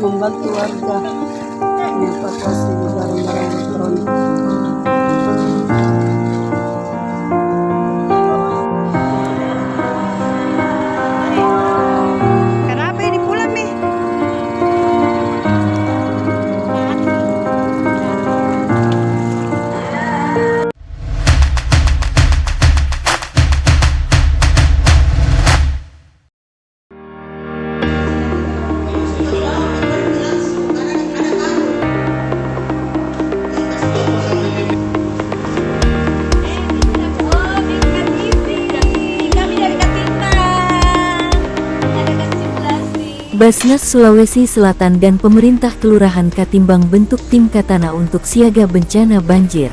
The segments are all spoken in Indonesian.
membantu warga mengevakuasi barang-barang elektronik. Kenapa ini pulang nih? Basnas Sulawesi Selatan dan pemerintah Kelurahan Katimbang bentuk tim Katana untuk siaga bencana banjir.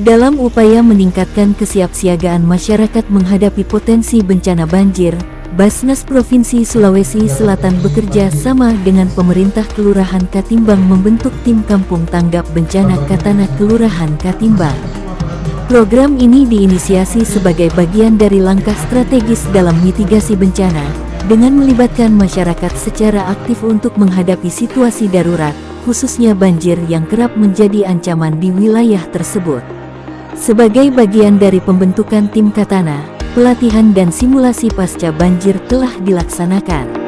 Dalam upaya meningkatkan kesiapsiagaan masyarakat menghadapi potensi bencana banjir, Basnas Provinsi Sulawesi Selatan bekerja sama dengan pemerintah Kelurahan Katimbang membentuk tim Kampung Tanggap Bencana Katana Kelurahan Katimbang. Program ini diinisiasi sebagai bagian dari langkah strategis dalam mitigasi bencana, dengan melibatkan masyarakat secara aktif untuk menghadapi situasi darurat, khususnya banjir yang kerap menjadi ancaman di wilayah tersebut. Sebagai bagian dari pembentukan tim Katana, pelatihan dan simulasi pasca banjir telah dilaksanakan.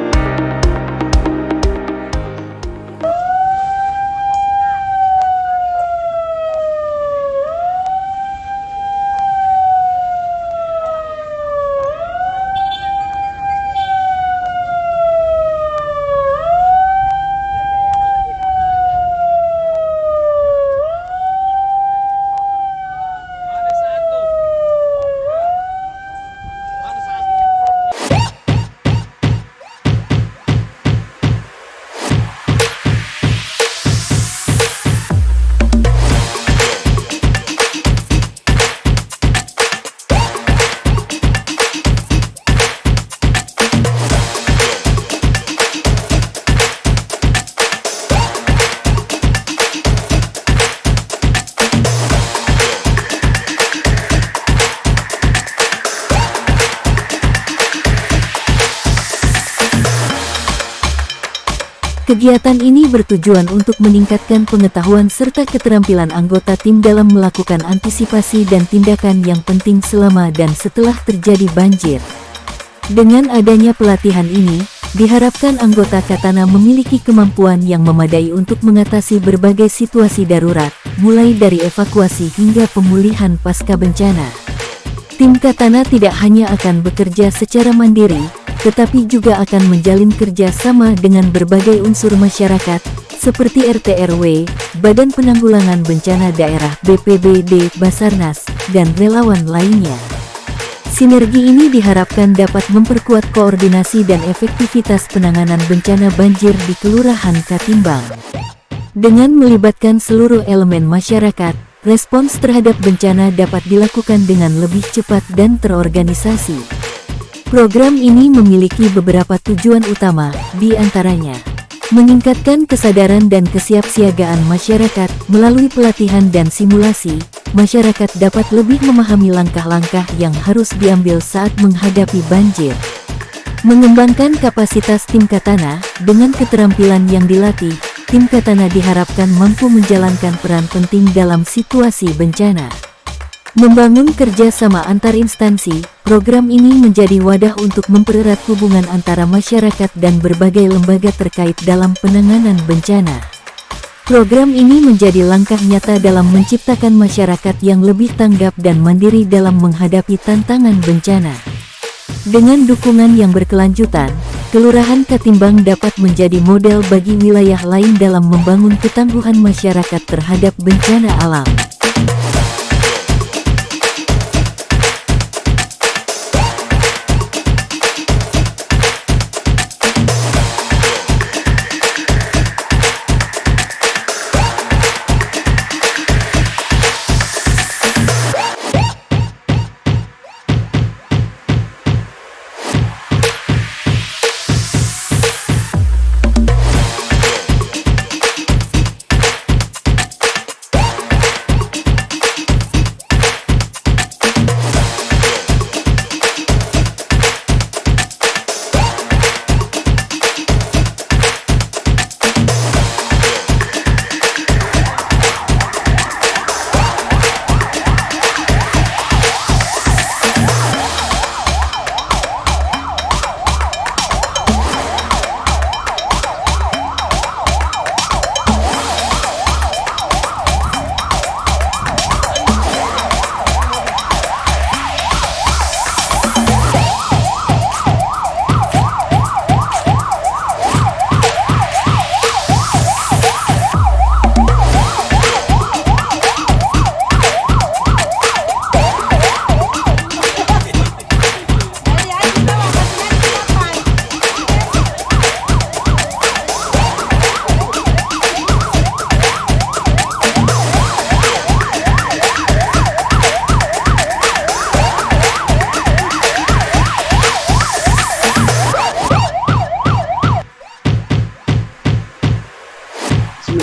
Kegiatan ini bertujuan untuk meningkatkan pengetahuan serta keterampilan anggota tim dalam melakukan antisipasi dan tindakan yang penting selama dan setelah terjadi banjir. Dengan adanya pelatihan ini, diharapkan anggota Katana memiliki kemampuan yang memadai untuk mengatasi berbagai situasi darurat, mulai dari evakuasi hingga pemulihan pasca bencana. Tim Katana tidak hanya akan bekerja secara mandiri, tetapi juga akan menjalin kerjasama dengan berbagai unsur masyarakat, seperti RT RW, Badan Penanggulangan Bencana Daerah BPBD, Basarnas, dan relawan lainnya. Sinergi ini diharapkan dapat memperkuat koordinasi dan efektivitas penanganan bencana banjir di Kelurahan Katimbang. Dengan melibatkan seluruh elemen masyarakat, respons terhadap bencana dapat dilakukan dengan lebih cepat dan terorganisasi. Program ini memiliki beberapa tujuan utama, di antaranya meningkatkan kesadaran dan kesiapsiagaan masyarakat. Melalui pelatihan dan simulasi, masyarakat dapat lebih memahami langkah-langkah yang harus diambil saat menghadapi banjir. Mengembangkan kapasitas tim Katana, dengan keterampilan yang dilatih, tim Katana diharapkan mampu menjalankan peran penting dalam situasi bencana. Membangun kerjasama antar instansi, program ini menjadi wadah untuk mempererat hubungan antara masyarakat dan berbagai lembaga terkait dalam penanganan bencana. Program ini menjadi langkah nyata dalam menciptakan masyarakat yang lebih tanggap dan mandiri dalam menghadapi tantangan bencana. Dengan dukungan yang berkelanjutan, Kelurahan Katimbang dapat menjadi model bagi wilayah lain dalam membangun ketangguhan masyarakat terhadap bencana alam.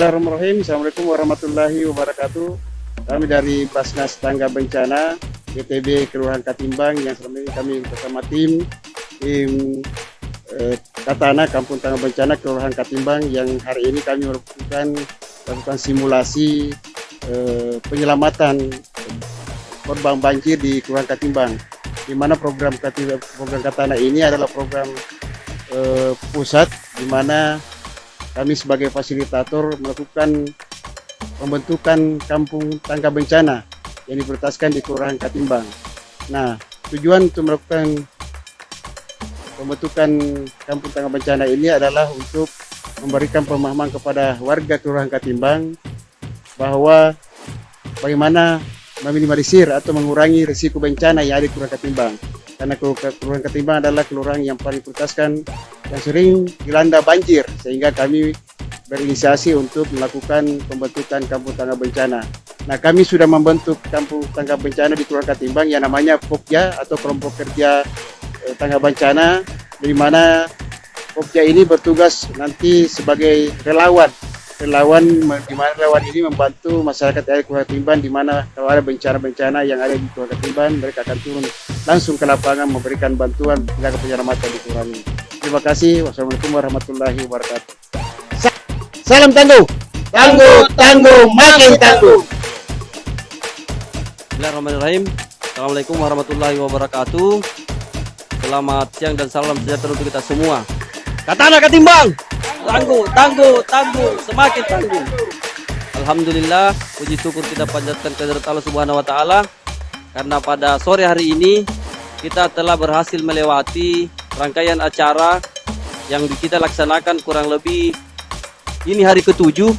Bismillahirrahmanirrahim. Assalamualaikum warahmatullahi wabarakatuh. Kami dari Basnas Tangga Bencana BTB Kelurahan Katimbang yang selama ini kami bersama tim Katana Kampung Tangga Bencana Kelurahan Katimbang yang hari ini kami melakukan simulasi penyelamatan korban banjir di Kelurahan Katimbang. Di mana program Katana ini adalah program pusat di mana kami sebagai fasilitator melakukan pembentukan kampung tangga bencana yang diprioritaskan di Kelurahan Katimbang. Nah, tujuan untuk melakukan pembentukan kampung tangga bencana ini adalah untuk memberikan pemahaman kepada warga Kelurahan Katimbang bahwa bagaimana meminimalisir atau mengurangi risiko bencana yang ada di Kelurahan Katimbang. Karena Kelurahan Katimbang adalah kelurahan yang paling prioritaskan yang sering dilanda banjir, sehingga kami berinisiasi untuk melakukan pembentukan kampung tangga bencana. Nah, kami sudah membentuk kampung tangga bencana di Kelurahan Katimbang yang namanya Pokja atau kelompok kerja tangga bencana, di mana Pokja ini bertugas nanti sebagai relawan di mana relawan ini membantu masyarakat dari Kelurahan Katimbang, di mana kalau ada bencana-bencana yang ada di Kelurahan Katimbang, mereka akan turun langsung ke lapangan memberikan bantuan tenaga penyelamatan di kelurahan ini. Terima kasih. Wassalamualaikum warahmatullahi wabarakatuh. Salam tangguh, tangguh, makin tangguh. Bismillahirrahmanirrahim. Assalamualaikum warahmatullahi wabarakatuh. Selamat siang dan salam sejahtera untuk kita semua. Katana Katimbang, tangguh, semakin tangguh. Alhamdulillah, puji syukur kita panjatkan kehadirat Allah Subhanahu wa taala karena pada sore hari ini kita telah berhasil melewati rangkaian acara yang kita laksanakan kurang lebih ini hari ke-7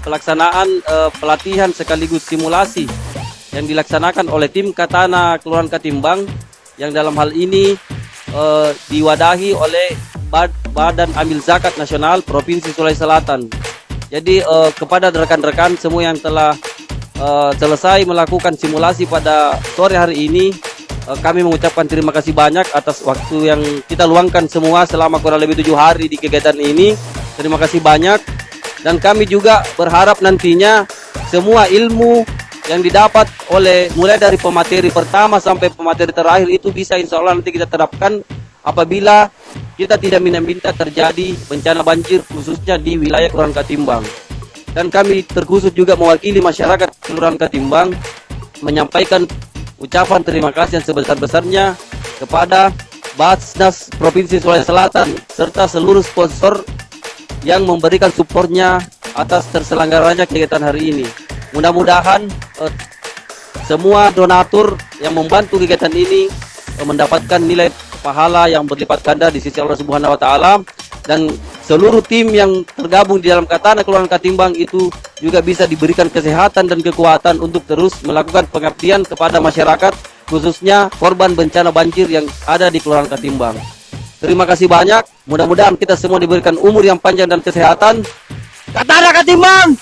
pelaksanaan pelatihan sekaligus simulasi yang dilaksanakan oleh tim Katana Kelurahan Katimbang yang dalam hal ini diwadahi oleh Badan Amil Zakat Nasional Provinsi Sulawesi Selatan. Jadi kepada rekan-rekan semua yang telah selesai melakukan simulasi pada sore hari ini, kami mengucapkan terima kasih banyak atas waktu yang kita luangkan semua selama kurang lebih 7 hari di kegiatan ini. Terima kasih banyak, dan kami juga berharap nantinya semua ilmu yang didapat oleh mulai dari pemateri pertama sampai pemateri terakhir itu bisa insya Allah nanti kita terapkan apabila kita tidak minta terjadi bencana banjir khususnya di wilayah Kelurahan Katimbang. Dan kami terkhusus juga mewakili masyarakat Kelurahan Katimbang menyampaikan ucapan terima kasih yang sebesar-besarnya kepada Basnas Provinsi Sulawesi Selatan serta seluruh sponsor yang memberikan supportnya atas terselenggaranya kegiatan hari ini. Mudah-mudahan semua donatur yang membantu kegiatan ini mendapatkan nilai pahala yang berlipat ganda di sisi Allah Subhanahu wa taala, dan seluruh tim yang tergabung di dalam Katana Kelurahan Katimbang itu juga bisa diberikan kesehatan dan kekuatan untuk terus melakukan pengabdian kepada masyarakat, khususnya korban bencana banjir yang ada di Kelurahan Katimbang. Terima kasih banyak. Mudah-mudahan kita semua diberikan umur yang panjang dan kesehatan. Katana Katimbang,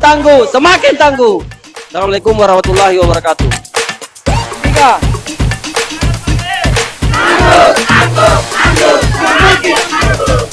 tangguh, semakin tangguh. Assalamualaikum warahmatullahi wabarakatuh. 3. Tangguh, semakin tangguh.